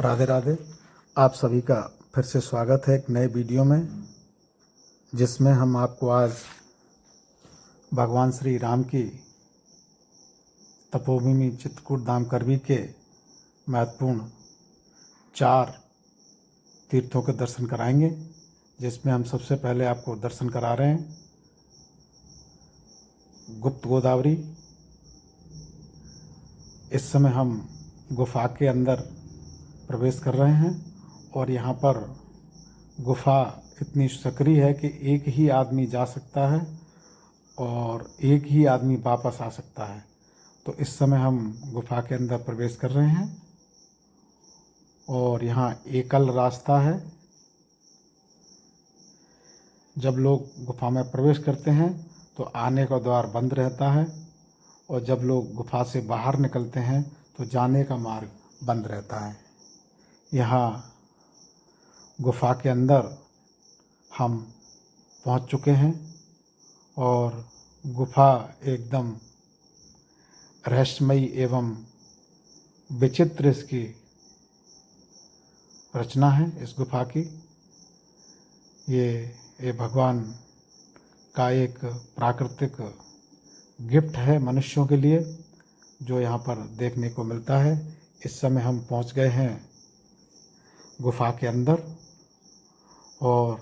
राधे राधे। आप सभी का फिर से स्वागत है एक नए वीडियो में, जिसमें हम आपको आज भगवान श्री राम की तपोभूमि चित्रकूट धाम करवी के महत्वपूर्ण 4 तीर्थों के दर्शन कराएंगे। जिसमें हम सबसे पहले आपको दर्शन करा रहे हैं गुप्त गोदावरी। इस समय हम गुफा के अंदर प्रवेश कर रहे हैं और यहाँ पर गुफा इतनी सक्रिय है कि एक ही आदमी जा सकता है और एक ही आदमी वापस आ सकता है। तो इस समय हम गुफा के अंदर प्रवेश कर रहे हैं और यहाँ एकल रास्ता है। जब लोग गुफा में प्रवेश करते हैं तो आने का द्वार बंद रहता है और जब लोग गुफा से बाहर निकलते हैं तो जाने का मार्ग बंद रहता है। यहाँ गुफा के अंदर हम पहुंच चुके हैं और गुफा एकदम रहस्यमयी एवं विचित्र इसकी रचना है। इस गुफा की ये भगवान का एक प्राकृतिक गिफ्ट है मनुष्यों के लिए, जो यहाँ पर देखने को मिलता है। इस समय हम पहुँच गए हैं गुफा के अंदर और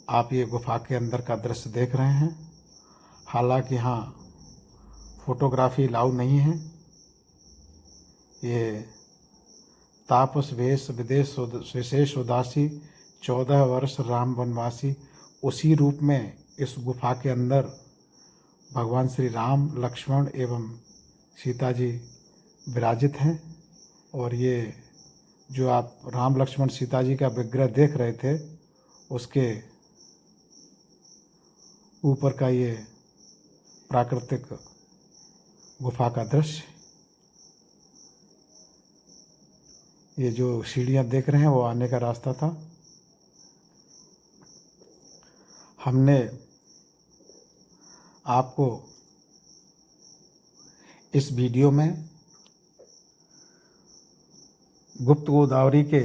आप ये गुफा के अंदर का दृश्य देख रहे हैं। हालांकि यहाँ फोटोग्राफी अलाउ नहीं है। ये तापस वेश विदेश विशेष उदासी 14 वर्ष राम वनवासी, उसी रूप में इस गुफा के अंदर भगवान श्री राम, लक्ष्मण एवं सीता जी विराजित हैं। और ये जो आप राम लक्ष्मण सीता जी का विग्रह देख रहे थे, उसके ऊपर का ये प्राकृतिक गुफा का दृश्य। ये जो सीढ़ियाँ देख रहे हैं वो आने का रास्ता था। हमने आपको इस वीडियो में गुप्त गोदावरी के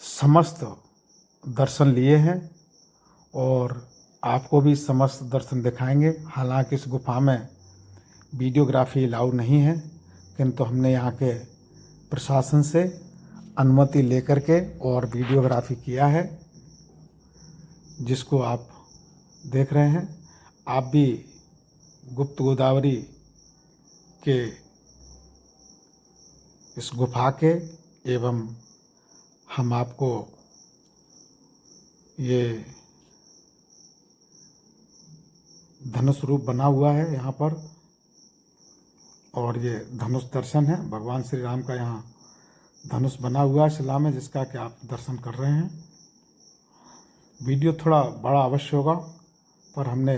समस्त दर्शन लिए हैं और आपको भी समस्त दर्शन दिखाएंगे। हालांकि इस गुफा में वीडियोग्राफी अलाउ नहीं है, किंतु हमने यहाँ के प्रशासन से अनुमति लेकर के और वीडियोग्राफी किया है, जिसको आप देख रहे हैं। आप भी गुप्त गोदावरी के इस गुफा के एवं हम आपको ये धनुष रूप बना हुआ है यहाँ पर, और ये धनुष दर्शन है। भगवान श्री राम का यहाँ धनुष बना हुआ है शिला में, जिसका कि आप दर्शन कर रहे हैं। वीडियो थोड़ा बड़ा अवश्य होगा, पर हमने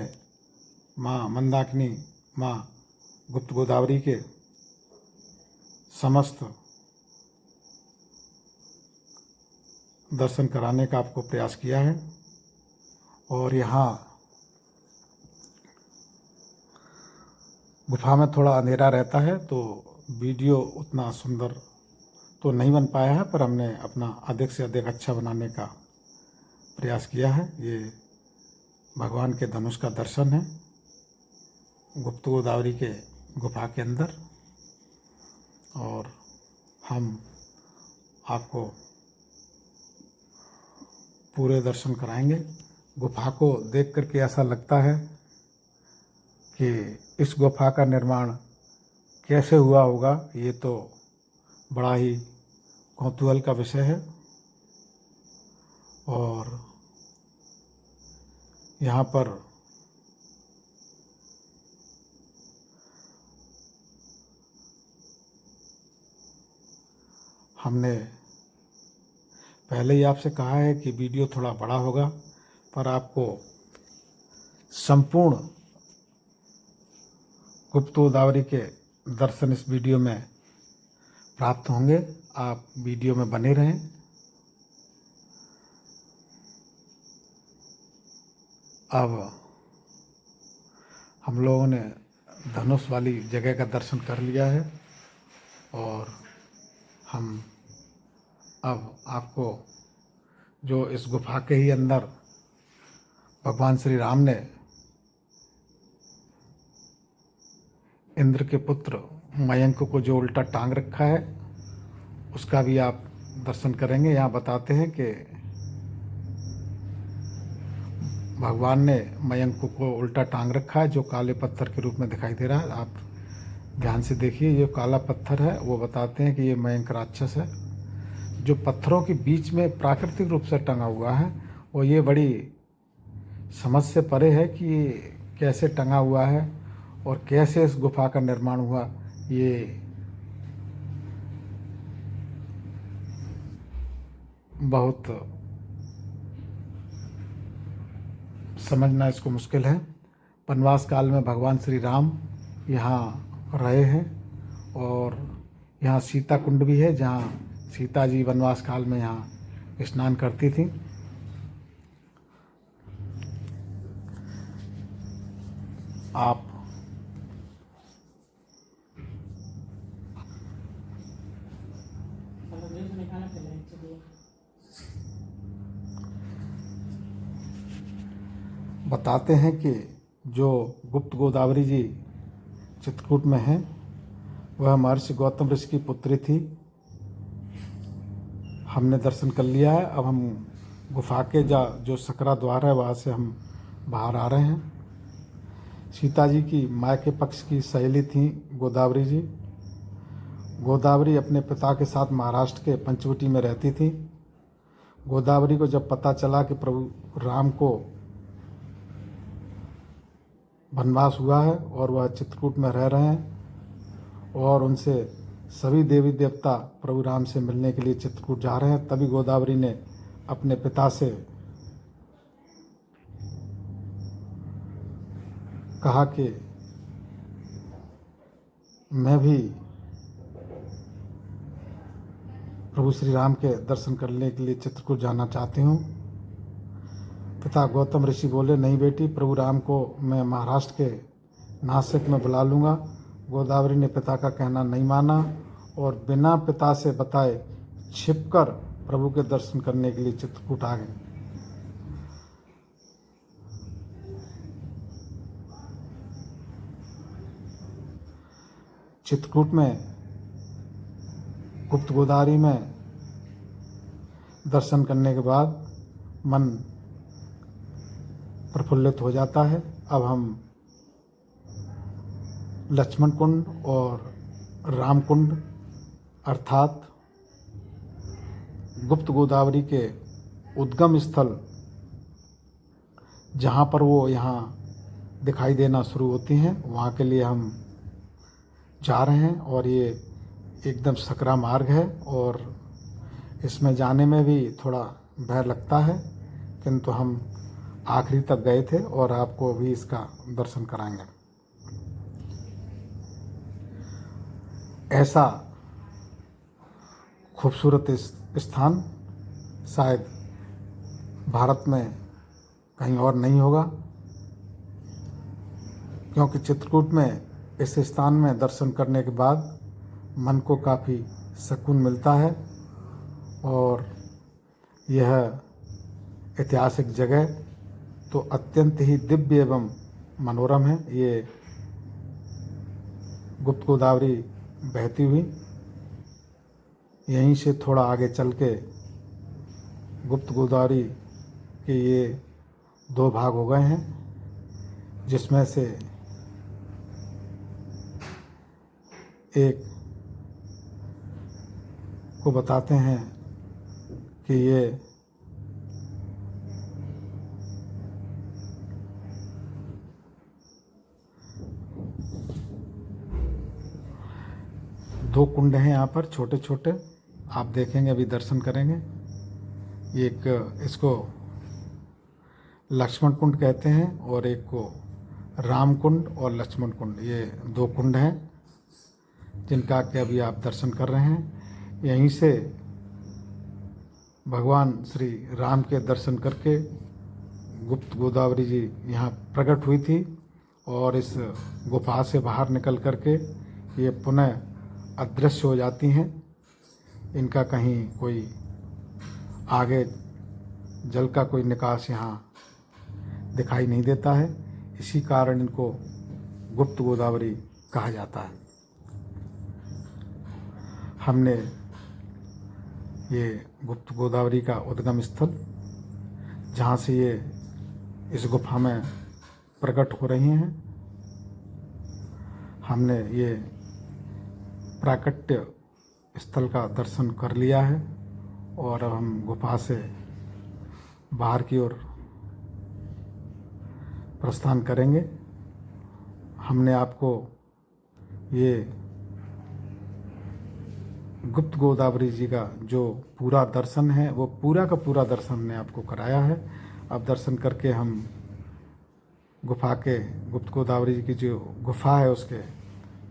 माँ मंदाकिनी, माँ गुप्त गोदावरी के समस्त दर्शन कराने का आपको प्रयास किया है। और यहाँ गुफा में थोड़ा अंधेरा रहता है तो वीडियो उतना सुंदर तो नहीं बन पाया है, पर हमने अपना अधिक से अधिक अच्छा बनाने का प्रयास किया है। ये भगवान के धनुष का दर्शन है गुप्त गोदावरी के गुफा के अंदर, और हम आपको पूरे दर्शन कराएंगे। गुफा को देख करके ऐसा लगता है कि इस गुफा का निर्माण कैसे हुआ होगा, ये तो बड़ा ही कौतूहल का विषय है। और यहाँ पर हमने पहले ही आपसे कहा है कि वीडियो थोड़ा बड़ा होगा, पर आपको संपूर्ण गुप्त गोदावरी के दर्शन इस वीडियो में प्राप्त होंगे। आप वीडियो में बने रहें। अब हम लोगों ने धनुष वाली जगह का दर्शन कर लिया है और हम अब आपको जो इस गुफा के ही अंदर भगवान श्री राम ने इंद्र के पुत्र मयंक को जो उल्टा टांग रखा है उसका भी आप दर्शन करेंगे। यहाँ बताते हैं कि भगवान ने मयंक को उल्टा टांग रखा है जो काले पत्थर के रूप में दिखाई दे रहा है। आप ध्यान से देखिए, ये काला पत्थर है। वो बताते हैं कि ये मयंक राक्षस है जो पत्थरों के बीच में प्राकृतिक रूप से टंगा हुआ है। और ये बड़ी समझ से परे है कि ये कैसे टंगा हुआ है और कैसे इस गुफा का निर्माण हुआ, ये बहुत समझना इसको मुश्किल है। वनवास काल में भगवान श्री राम यहाँ रहे हैं और यहाँ सीता कुंड भी है जहाँ सीता जी वनवास काल में यहाँ स्नान करती थी। आप बताते हैं कि जो गुप्त गोदावरी जी चित्रकूट में हैं वह महर्षि गौतम ऋषि की पुत्री थी। हमने दर्शन कर लिया है। अब हम गुफा के जो सकरा द्वार है वहाँ से हम बाहर आ रहे हैं। सीता जी की माँ के पक्ष की सहेली थी गोदावरी जी। गोदावरी अपने पिता के साथ महाराष्ट्र के पंचवटी में रहती थी। गोदावरी को जब पता चला कि प्रभु राम को वनवास हुआ है और वह चित्रकूट में रह रहे हैं और उनसे सभी देवी देवता प्रभु राम से मिलने के लिए चित्रकूट जा रहे हैं, तभी गोदावरी ने अपने पिता से कहा कि मैं भी प्रभु श्री राम के दर्शन करने के लिए चित्रकूट जाना चाहती हूँ। पिता गौतम ऋषि बोले, नहीं बेटी, प्रभु राम को मैं महाराष्ट्र के नासिक में बुला लूँगा। गोदावरी ने पिता का कहना नहीं माना और बिना पिता से बताए छिपकर प्रभु के दर्शन करने के लिए चित्रकूट आ गई। चित्रकूट में गुप्त गोदावरी में दर्शन करने के बाद मन प्रफुल्लित हो जाता है। अब हम लक्ष्मण कुंड और राम कुंड अर्थात गुप्त गोदावरी के उद्गम स्थल जहाँ पर वो यहाँ दिखाई देना शुरू होती हैं वहाँ के लिए हम जा रहे हैं। और ये एकदम सकरा मार्ग है और इसमें जाने में भी थोड़ा भय लगता है, किंतु हम आखिरी तक गए थे और आपको भी इसका दर्शन कराएंगे। ऐसा खूबसूरत स्थान शायद भारत में कहीं और नहीं होगा, क्योंकि चित्रकूट में इस स्थान में दर्शन करने के बाद मन को काफ़ी सुकून मिलता है और यह ऐतिहासिक जगह तो अत्यंत ही दिव्य एवं मनोरम है। ये गुप्त गोदावरी बहती हुई यहीं से थोड़ा आगे चल के गुप्त गोदावरी के ये दो भाग हो गए हैं, जिसमें से एक को बताते हैं कि ये दो कुंड हैं यहाँ पर छोटे छोटे, आप देखेंगे, अभी दर्शन करेंगे। एक इसको लक्ष्मण कुंड कहते हैं और एक को राम कुंड और लक्ष्मण कुंड, ये दो कुंड हैं जिनका कि अभी आप दर्शन कर रहे हैं। यहीं से भगवान श्री राम के दर्शन करके गुप्त गोदावरी जी यहाँ प्रकट हुई थी और इस गुफा से बाहर निकल करके ये पुनः अदृश्य हो जाती हैं। इनका कहीं कोई आगे जल का कोई निकास यहाँ दिखाई नहीं देता है, इसी कारण इनको गुप्त गोदावरी कहा जाता है। हमने ये गुप्त गोदावरी का उद्गम स्थल, जहाँ से ये इस गुफा में प्रकट हो रही हैं, हमने ये प्राकट्य स्थल का दर्शन कर लिया है और अब हम गुफा से बाहर की ओर प्रस्थान करेंगे। हमने आपको ये गुप्त गोदावरी जी का जो पूरा दर्शन है, वो पूरा का पूरा दर्शन हमने आपको कराया है। अब दर्शन करके हम गुफा के, गुप्त गोदावरी जी की जो गुफा है उसके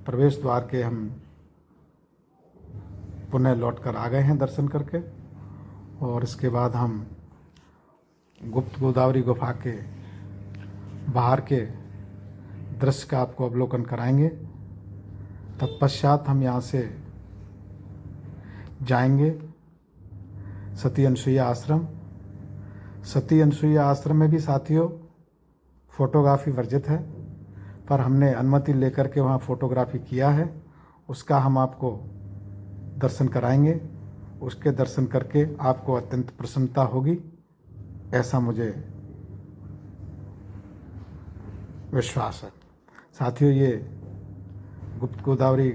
प्रवेश द्वार के हम पुनः लौट कर आ गए हैं दर्शन करके, और इसके बाद हम गुप्त गोदावरी गुफा के बाहर के दृश्य का आपको अवलोकन कराएंगे। तत्पश्चात हम यहाँ से जाएंगे सती अनसुईया आश्रम। सती अनसुईया आश्रम में भी साथियों फ़ोटोग्राफी वर्जित है, पर हमने अनुमति लेकर के वहाँ फ़ोटोग्राफी किया है, उसका हम आपको दर्शन कराएंगे। उसके दर्शन करके आपको अत्यंत प्रसन्नता होगी, ऐसा मुझे विश्वास है। साथियों, ये गुप्त गोदावरी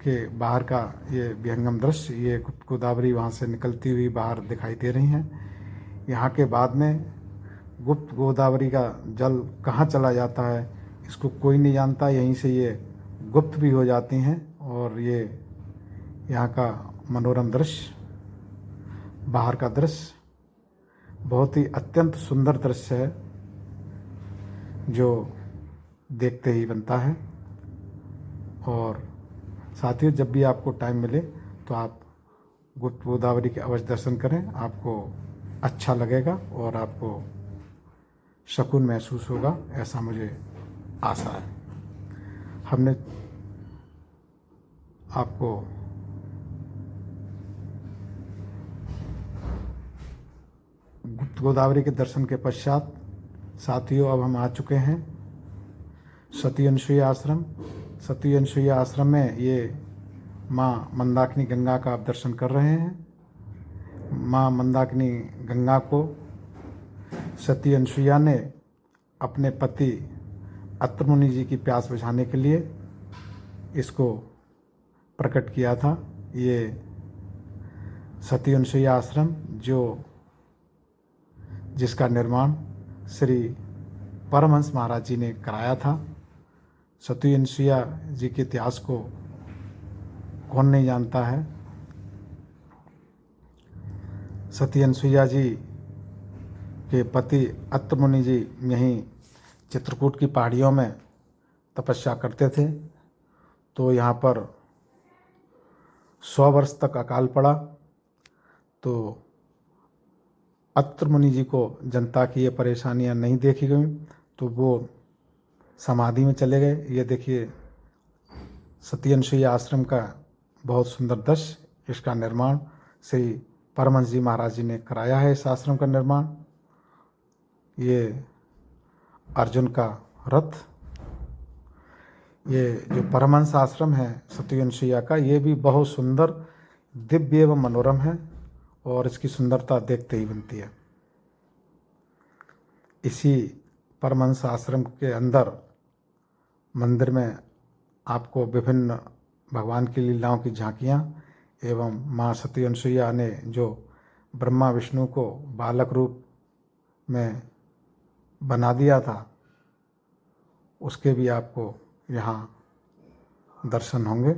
के बाहर का ये विहंगम दृश्य, ये गुप्त गोदावरी वहाँ से निकलती हुई बाहर दिखाई दे रही हैं। यहाँ के बाद में गुप्त गोदावरी का जल कहाँ चला जाता है इसको कोई नहीं जानता, यहीं से ये गुप्त भी हो जाती हैं। और ये यहाँ का मनोरम दृश्य, बाहर का दृश्य बहुत ही अत्यंत सुंदर दृश्य है, जो देखते ही बनता है। और साथियों, जब भी आपको टाइम मिले तो आप गुप्त गोदावरी के अवश्य दर्शन करें, आपको अच्छा लगेगा और आपको सुकून महसूस होगा, ऐसा मुझे आशा है। हमने आपको गुप्त गोदावरी के दर्शन के पश्चात साथियों अब हम आ चुके हैं सती अनसुईया आश्रम। सती अनसुईया आश्रम में ये माँ मंदाकिनी गंगा का आप दर्शन कर रहे हैं। माँ मंदाकिनी गंगा को सती अनसुईया ने अपने पति अत्रि मुनि जी की प्यास बुझाने के लिए इसको प्रकट किया था। ये सती अनसुईया आश्रम जिसका निर्माण श्री परमहंस महाराज जी ने कराया था। सती अनसुईया जी के इतिहास को कौन नहीं जानता है। सती अनसुईया जी के पति अत्रि मुनि जी यहीं चित्रकूट की पहाड़ियों में तपस्या करते थे, तो यहाँ पर 100 वर्ष तक अकाल पड़ा। तो अत्रि मुनि जी को जनता की ये परेशानियाँ नहीं देखी गई, तो वो समाधि में चले गए। ये देखिए सती अनसुईया आश्रम का बहुत सुंदर दृश्य, इसका निर्माण श्री परमहंस जी महाराज जी ने कराया है। इस आश्रम का निर्माण, ये अर्जुन का रथ, ये जो परमहंस आश्रम है सती अनसुईया का, ये भी बहुत सुंदर, दिव्य एवं मनोरम है और इसकी सुंदरता देखते ही बनती है। इसी परमहंस आश्रम के अंदर मंदिर में आपको विभिन्न भगवान की लीलाओं की झांकियाँ एवं माँ सती अनसुईया ने जो ब्रह्मा विष्णु को बालक रूप में बना दिया था, उसके भी आपको यहाँ दर्शन होंगे।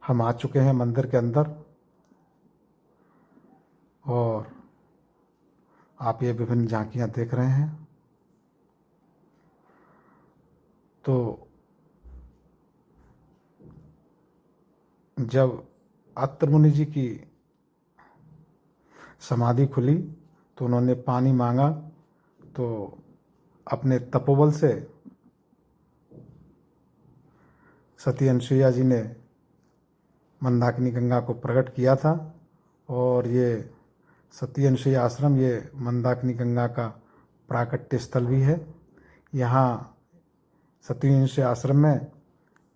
हम आ चुके हैं मंदिर के अंदर और आप ये विभिन्न झांकियाँ देख रहे हैं। तो जब अत्रि मुनि जी की समाधि खुली तो उन्होंने पानी मांगा, तो अपने तपोबल से सती अनसुईया जी ने मंदाकिनी गंगा को प्रकट किया था। और ये सती अनुसुईया आश्रम ये मंदाकिनी गंगा का प्राकट्य स्थल भी है। यहाँ सती अनुसुईया आश्रम में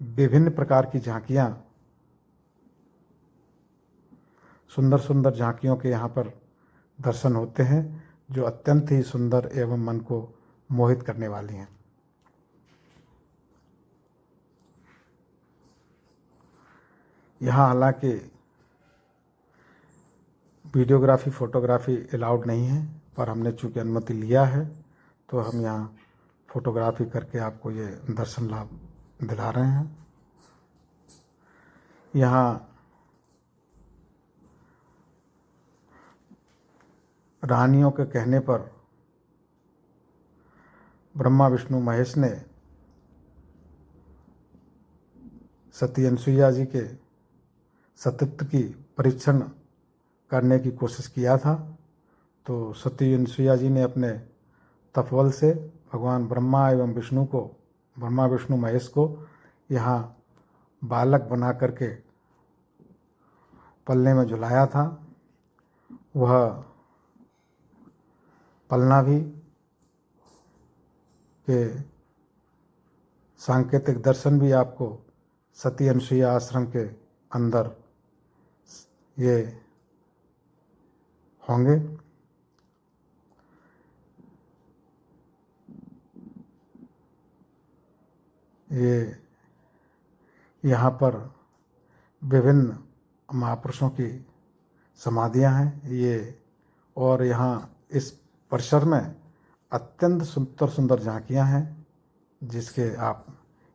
विभिन्न प्रकार की झांकियाँ, सुंदर सुंदर झांकियों के यहाँ पर दर्शन होते हैं, जो अत्यंत ही सुंदर एवं मन को मोहित करने वाली हैं। यहाँ हालांकि वीडियोग्राफी फोटोग्राफी अलाउड नहीं है, पर हमने चूँकि अनुमति लिया है तो हम यहाँ फोटोग्राफी करके आपको ये दर्शन लाभ दिला रहे हैं। यहाँ रानियों के कहने पर ब्रह्मा विष्णु महेश ने सती अनुसुईया जी के सतीत्व की परीक्षण करने की कोशिश किया था। तो सती अनुसुईया जी ने अपने तपबल से भगवान ब्रह्मा एवं विष्णु को, ब्रह्मा विष्णु महेश को यहाँ बालक बना करके पलने में झुलाया था। वह पलना भी के सांकेतिक दर्शन भी आपको सती अनुसुईया आश्रम के अंदर ये होंगे। ये यहाँ पर विभिन्न महापुरुषों की समाधियाँ हैं ये, और यहाँ इस परिसर में अत्यंत सुंदर सुंदर झांकियाँ हैं, जिसके आप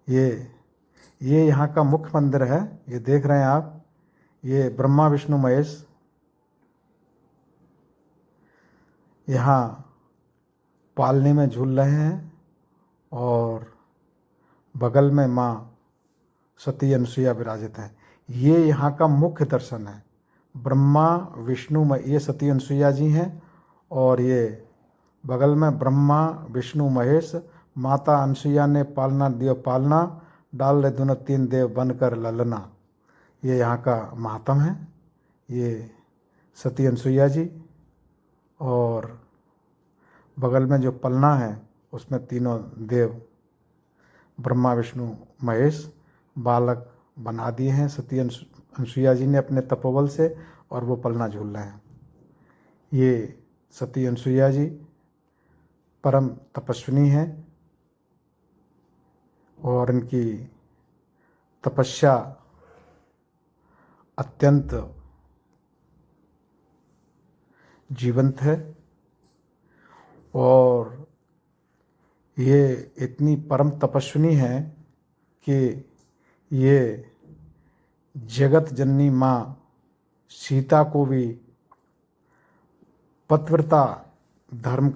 ये यहाँ का मुख्य मंदिर है। ये देख रहे हैं आप, ये ब्रह्मा विष्णु महेश यहाँ पालने में झूल रहे हैं, और बगल में माँ सती अनुसुईया विराजित हैं। ये यहाँ का मुख्य दर्शन है। ब्रह्मा विष्णु ये सती अनुसुईया जी हैं, और ये बगल में ब्रह्मा विष्णु महेश, माता अनुसुईया ने पालना दियो पालना, डाल ले दोनों तीन देव बनकर ललना। ये यहाँ का महात्म है, ये सती अनुसुईया जी। और बगल में जो पलना है उसमें तीनों देव ब्रह्मा विष्णु महेश बालक बना दिए हैं सती अनुसुईया जी ने अपने तपोबल से, और वो पलना झूल रहे हैं। ये सती अनुसुईया जी परम तपस्विनी हैं, और इनकी तपस्या अत्यंत जीवंत है। और ये इतनी परम तपस्विनी है कि ये जगत जननी माँ सीता को भी पतिव्रत धर्म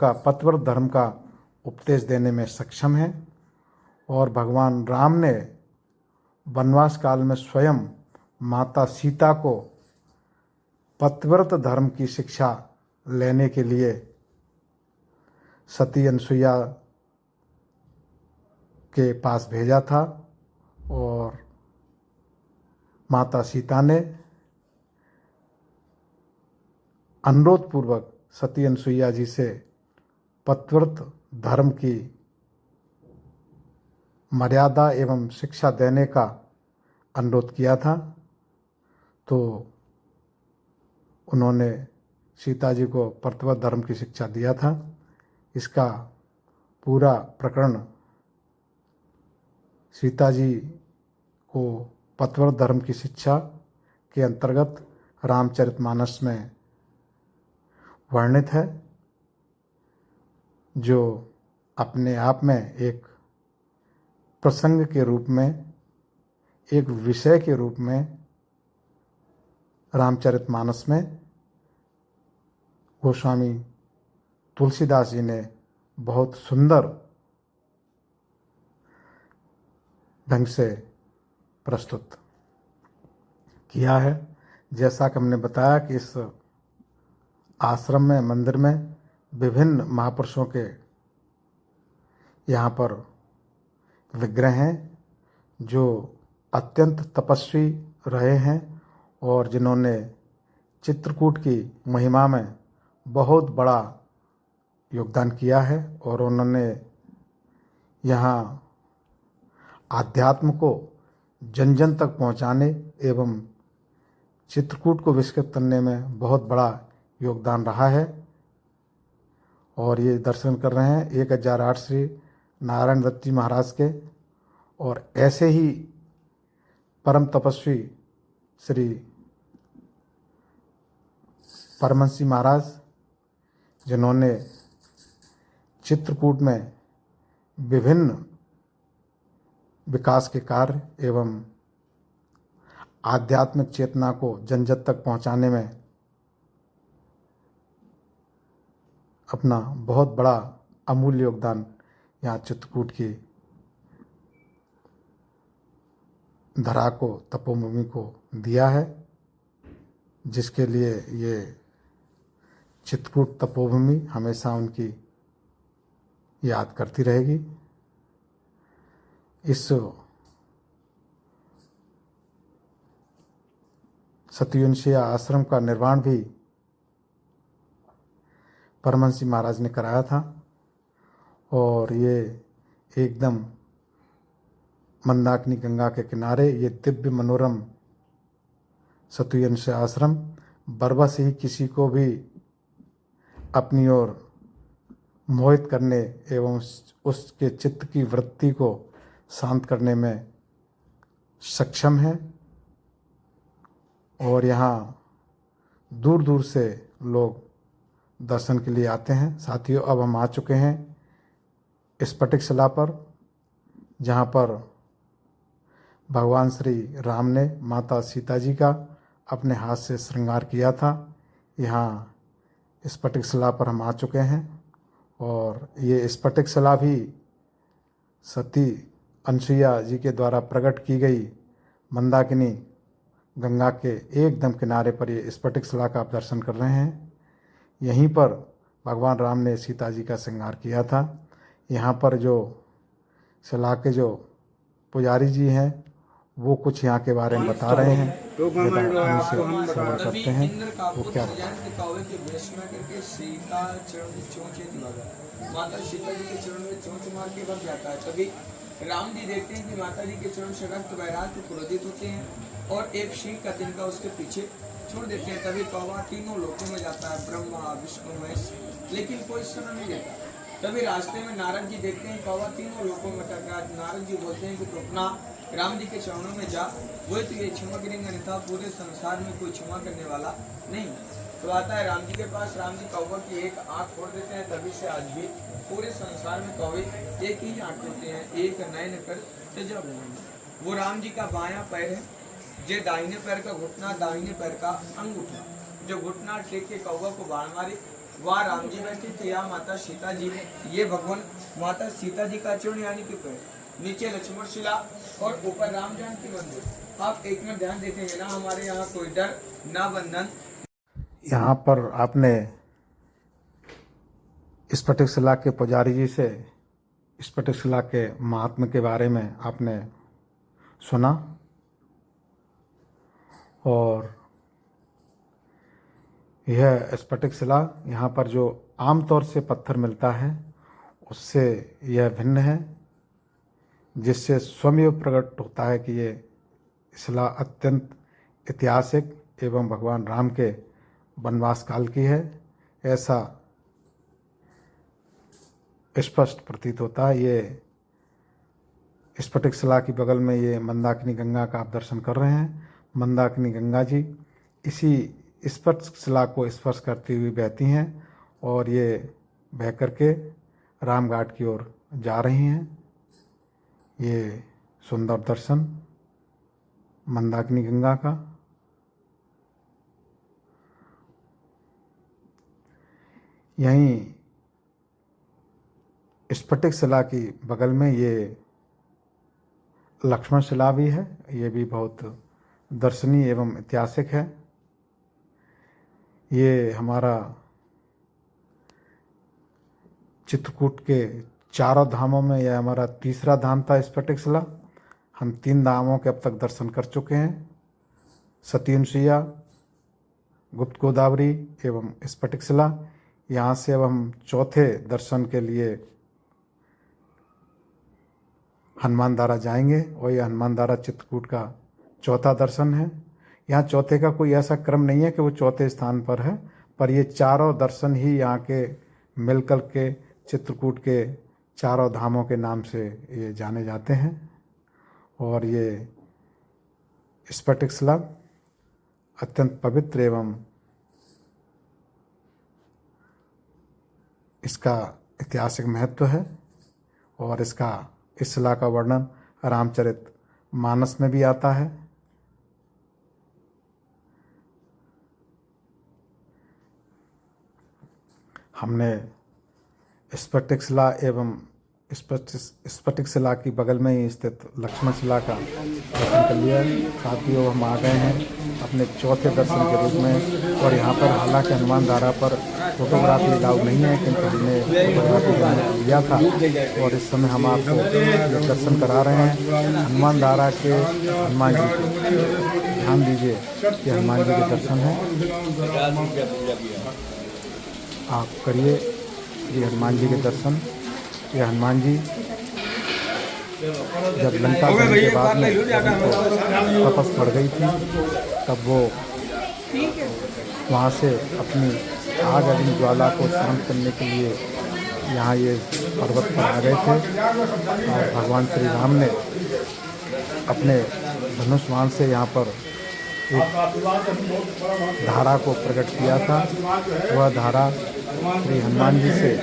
का उपदेश देने में सक्षम है। और भगवान राम ने वनवास काल में स्वयं माता सीता को पतिव्रत धर्म की शिक्षा लेने के लिए सती अनुसुईया के पास भेजा था, और माता सीता ने अनुरोध पूर्वक सती अनुसुईया जी से पतिव्रत धर्म की मर्यादा एवं शिक्षा देने का अनुरोध किया था। तो उन्होंने सीता जी को पतिव्रत धर्म की शिक्षा दिया था। इसका पूरा प्रकरण सीता जी को पतिव्रत धर्म की शिक्षा के अंतर्गत रामचरितमानस में वर्णित है, जो अपने आप में एक प्रसंग के रूप में, एक विषय के रूप में रामचरितमानस में गोस्वामी तुलसीदास जी ने बहुत सुंदर ढंग से प्रस्तुत किया है। जैसा कि हमने बताया कि इस आश्रम में, मंदिर में विभिन्न महापुरुषों के यहाँ पर विग्रह हैं, जो अत्यंत तपस्वी रहे हैं और जिन्होंने चित्रकूट की महिमा में बहुत बड़ा योगदान किया है और उन्होंने यहाँ आध्यात्म को जन जन तक पहुँचाने एवं चित्रकूट को विकसित करने में बहुत बड़ा योगदान रहा है। और ये दर्शन कर रहे हैं 1008 श्री नारायण दत्त जी महाराज के। और ऐसे ही परम तपस्वी श्री परमहंस महाराज, जिन्होंने चित्रकूट में विभिन्न विकास के कार्य एवं आध्यात्मिक चेतना को जन जन तक पहुंचाने में अपना बहुत बड़ा अमूल्य योगदान यहाँ चित्रकूट की धरा को, तपोभूमि को दिया है, जिसके लिए ये चित्रकूट तपोभूमि हमेशा उनकी याद करती रहेगी। इस सत्यवंशी आश्रम का निर्माण भी परमहंस महाराज ने कराया था और ये एकदम मंदाकिनी गंगा के किनारे ये दिव्य मनोरम सत्यवंशी आश्रम बरबस ही किसी को भी अपनी ओर मोहित करने एवं उसके चित्त की वृत्ति को शांत करने में सक्षम है। और यहाँ दूर दूर से लोग दर्शन के लिए आते हैं। साथियों, अब हम आ चुके हैं स्फटिक शिला पर, जहाँ पर भगवान श्री राम ने माता सीता जी का अपने हाथ से श्रृंगार किया था। यहाँ स्फटिक शिला पर हम आ चुके हैं और ये स्फटिक शिला भी सती अनसुईया जी के द्वारा प्रकट की गई मंदाकिनी गंगा के एकदम किनारे पर ये स्फटिक शिला का आप दर्शन कर रहे हैं। यहीं पर भगवान राम ने सीता जी का श्रृंगार किया था। यहाँ पर जो शिला के जो पुजारी जी हैं वो कुछ यहाँ के बारे में बता रहे हैं। सेवा करते हैं वो क्या माता सीता जी के चरण में चोंच मार के बच जाता है। तभी राम जी देखते हैं कि माता जी के चरण से रक्त बह रहा है तो क्रोधित होते हैं और एक शील का तिनका उसके पीछे छोड़ देते हैं। तभी कौवा तीनों लोकों में जाता है, ब्रह्मा विष्णु महेश, लेकिन कोई सुन नहीं देता। तभी रास्ते में नारद जी देखते हैं कौवा तीनों लोकों में टकरा। नारद जी बोलते हैं कि तो अपना राम जी के चरणों में जा, वो तो ये क्षमा करेंगे, अन्यथा पूरे संसार में कोई क्षमा करने वाला नहीं। तो आता है राम जी के पास, राम जी कौवा की एक आंख फोड़ देते हैं। तभी से आज भी पूरे संसार में कौवे एक ही आंख होते हैं, एक नयन कर सजा बने। वो राम जी का बायां पैर है, जे दाहिने पैर का घुटना, दाहिने पैर का अंगूठा। जो घुटना टेक के कौवा को बाण मारे, वहाँ राम जी बैठे थे, या माता सीता जी ने, ये भगवान माता सीता जी का चरण यानी कि पैर, नीचे लक्ष्मण शिला और ऊपर राम जानकी मंदिर। आप एक मिनट ध्यान देखेंगे ना, हमारे यहाँ कोई डर ना बंधन। यहाँ पर आपने स्फटिक शिला के पुजारी जी से स्फटिक शिला के महात्म्य के बारे में आपने सुना और यह स्फटिक शिला यहाँ पर जो आमतौर से पत्थर मिलता है उससे यह भिन्न है, जिससे स्वयं प्रकट होता है कि ये शिला अत्यंत ऐतिहासिक एवं भगवान राम के वनवास काल की है, ऐसा स्पष्ट प्रतीत होता है। ये स्फटिक शिला की बगल में ये मंदाकिनी गंगा का आप दर्शन कर रहे हैं। मंदाकिनी गंगा जी इसी स्फटिक शिला को स्पर्श करती हुई बहती हैं और ये बह करके रामघाट की ओर जा रही हैं। ये सुंदर दर्शन मंदाकिनी गंगा का। यहीं स्फटिक शिला की बगल में ये लक्ष्मण शिला भी है। ये भी बहुत दर्शनीय एवं ऐतिहासिक है। ये हमारा चित्रकूट के चारों धामों में यह हमारा तीसरा धाम था स्फटिक शिला। हम 3 धामों के अब तक दर्शन कर चुके हैं सत्यनशिला, गुप्त गोदावरी एवं स्फटिक शिला। यहाँ से अब हम चौथे दर्शन के लिए हनुमान धारा जाएंगे और यह हनुमान धारा चित्रकूट का चौथा दर्शन है। यहाँ चौथे का कोई ऐसा क्रम नहीं है कि वो चौथे स्थान पर है, पर ये चारों दर्शन ही यहाँ के मिलकर के चित्रकूट के चारों धामों के नाम से ये जाने जाते हैं। और ये स्फटिक शिला अत्यंत पवित्र एवं इसका ऐतिहासिक महत्व है और इस शिला का वर्णन रामचरित मानस में भी आता है। हमने स्फटिक शिला एवं स्फटिक शिला की बगल में ही स्थित लक्ष्मण शिला का दर्शन कर लिया है। साथियों, हम आ गए हैं अपने चौथे दर्शन के रूप में। और यहाँ पर हालांकि हनुमान धारा पर फोटोग्राफी अलाउ नहीं है, किंतु हमने फोटोग्राफी लिया था और इस समय हम आपको दर्शन करा रहे हैं हनुमान धारा के हनुमान जी के। ध्यान दीजिए कि हनुमान जी के दर्शन हैं, आप करिए ये हनुमान जी के दर्शन। ये हनुमान जी जब लंका दहन के बाद में तपस बढ़ गई थी, तब वो वहाँ से अपनी आग अग्नि ज्वाला को शांत करने के लिए यहाँ ये पर्वत पर आ गए थे। और भगवान श्री राम ने अपने धनुष बाण से यहाँ पर एक धारा को प्रकट किया था। वह धारा श्री हनुमान जी से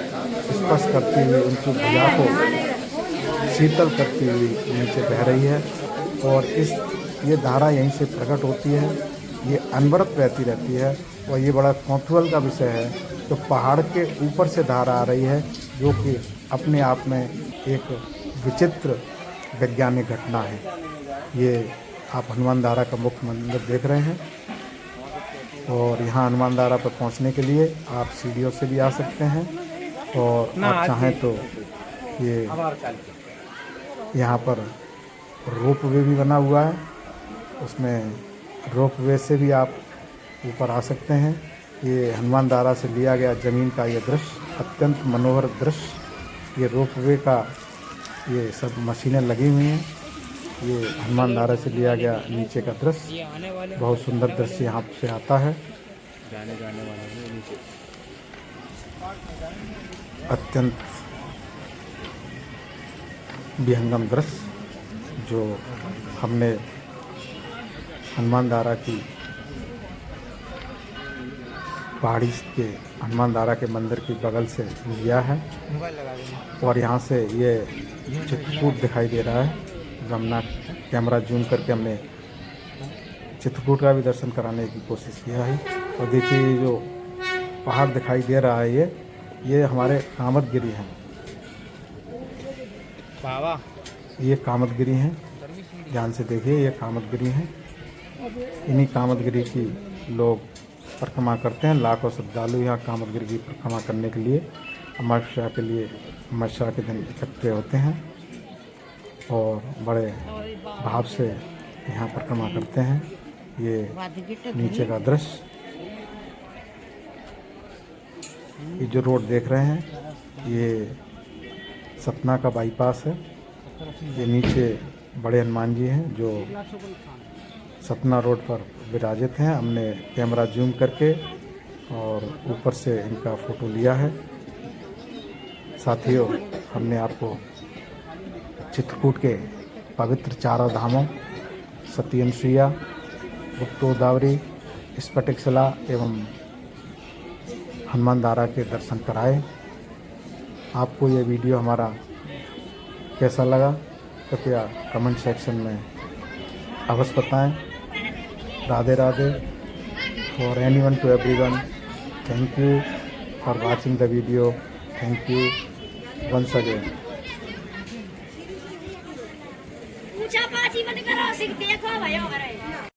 स्पर्श करती हुई उनकी भुजा को शीतल करती हुई नीचे बह रही है। और ये धारा यहीं से प्रकट होती है, ये अनवरत बहती रहती है। और ये बड़ा कौतूहल का विषय है, तो पहाड़ के ऊपर से धारा आ रही है, जो कि अपने आप में एक विचित्र वैज्ञानिक घटना है। ये आप हनुमान धारा का मुख्य मंदिर देख रहे हैं। और यहाँ हनुमान धारा पर पहुँचने के लिए आप सीढ़ियों से भी आ सकते हैं, और आप चाहें तो ये यहाँ पर रोप वे भी बना हुआ है, उसमें रोप वे से भी आप ऊपर आ सकते हैं। ये हनुमान धारा से लिया गया ज़मीन का ये दृश्य, अत्यंत मनोहर दृश्य। ये रोप वे का ये सब मशीनें लगी हुई हैं। ये हनुमान धारा से लिया गया नीचे का दृश्य, बहुत सुंदर दृश्य यहाँ से आता है। जाने वाले नीचे अत्यंत विहंगम दृश्य जो हमने हनुमान धारा की पहाड़ी के हनुमान धारा के मंदिर की बगल से लिया है। और यहाँ से ये चित्रकूट दिखाई दे रहा है। हमने कैमरा जूम करके हमने चित्रकूट का भी दर्शन कराने की कोशिश किया है। और देखिए ये जो पहाड़ दिखाई दे रहा है, ये हमारे कामदगिरी हैं। ये कामदगिरी हैं, ध्यान से देखिए, ये कामदगिरी हैं। इन्हीं कामदगिरी की लोग परिक्रमा करते हैं। लाखों श्रद्धालु यहाँ कामदगिरी की परिक्रमा करने के लिए अमावस्या के दिन इकट्ठे होते हैं और बड़े भाव से यहाँ परिक्रमा करते हैं। ये नीचे का दृश्य, ये जो रोड देख रहे हैं, ये सतना का बाईपास है। ये नीचे बड़े हनुमान जी हैं जो सतना रोड पर विराजित हैं। हमने कैमरा जूम करके और ऊपर से इनका फ़ोटो लिया है। साथियों, हमने आपको चित्रकूट के पवित्र चारों धामों सत्यनशिला, गुप्त गोदावरी, स्फटिक शिला एवं हनुमान धारा के दर्शन कराए। आपको ये वीडियो हमारा कैसा लगा कृपया कमेंट सेक्शन में अवश्य बताएं। Radhe Radhe. For anyone to everyone, thank you for watching the video. Thank you once again. ऊंचा पाची मन करो सिख देखो भयो करे